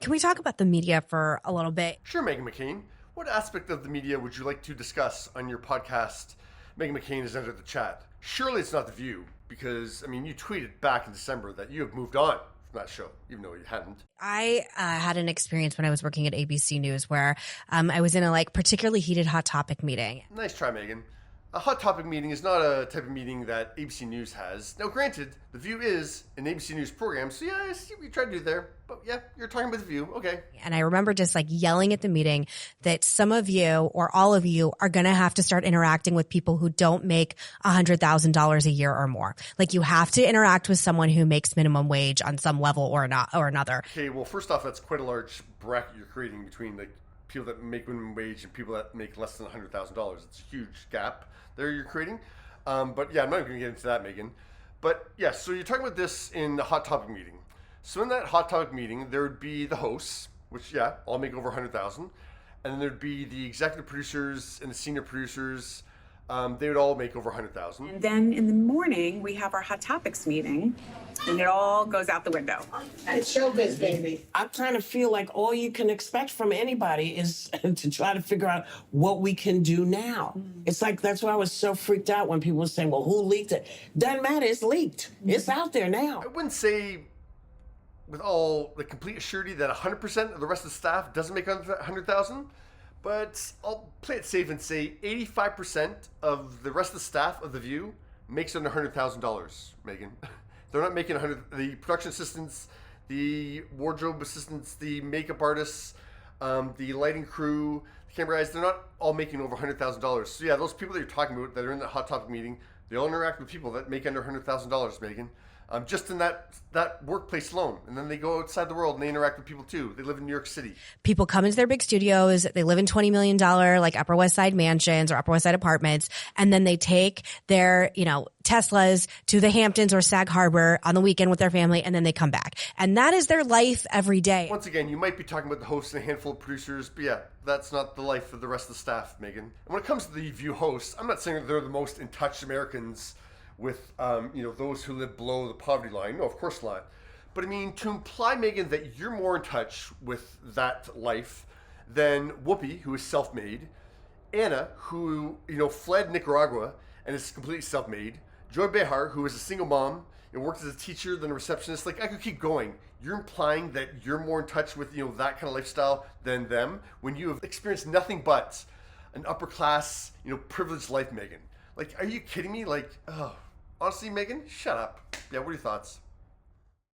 Can we talk about the media for a little bit? Sure, Meghan McCain. What aspect of the media would you like to discuss on your podcast? Meghan McCain is entered the chat. Surely it's not The View, because, I mean, you tweeted back in December that you have moved on from that show, even though you hadn't. I had an experience when I was working at ABC News where I was in a particularly heated Hot Topic meeting. Nice try, Meghan. A Hot Topic meeting is not a type of meeting that ABC News has. Now, granted, The View is an ABC News program, so yeah, I see what you tried to do there. But yeah, you're talking about The View, okay. And I remember just yelling at the meeting that some of you or all of you are going to have to start interacting with people who don't make $100,000 a year or more. You have to interact with someone who makes minimum wage on some level or another. Okay, well, first off, that's quite a large bracket you're creating between people that make minimum wage and people that make less than $100,000. It's a huge gap there you're creating. But yeah, I'm not going to get into that, Meghan. But yeah, so you're talking about this in the Hot Topic meeting. So in that Hot Topic meeting, there would be the hosts, which yeah, all make over 100,000, and then there'd be the executive producers and the senior producers. They would all make over 100,000. And then in the morning, we have our Hot Topics meeting, and it all goes out the window. It's showbiz, baby. I kind of feel like all you can expect from anybody is to try to figure out what we can do now. It's that's why I was so freaked out when people were saying, well, who leaked it? Doesn't matter, it's leaked. It's out there now. I wouldn't say with all the complete surety that 100% of the rest of the staff doesn't make 100,000, but I'll play it safe and say 85% of the rest of the staff of The View makes under $100,000, Meghan. They're not making 100. The production assistants, the wardrobe assistants, the makeup artists, the lighting crew, the camera guys, they're not all making over $100,000. So yeah, those people that you're talking about that are in that Hot Topic meeting, they all interact with people that make under $100,000, Meghan. Just in that workplace alone. And then they go outside the world and they interact with people too. They live in New York City. People come into their big studios. They live in $20 million, Upper West Side mansions or Upper West Side apartments. And then they take their, Teslas to the Hamptons or Sag Harbor on the weekend with their family. And then they come back. And that is their life every day. Once again, you might be talking about the hosts and a handful of producers, but yeah, that's not the life of the rest of the staff, Meghan. And when it comes to the View hosts, I'm not saying that they're the most in touch Americans with those who live below the poverty line. No, of course not. But I mean, to imply, Meghan, that you're more in touch with that life than Whoopi, who is self-made, Anna, who fled Nicaragua and is completely self-made, Joy Behar, who is a single mom and worked as a teacher, then a receptionist. I could keep going. You're implying that you're more in touch with that kind of lifestyle than them when you have experienced nothing but an upper class, privileged life, Meghan. Are you kidding me? Honestly, Meghan, shut up. Yeah, what are your thoughts?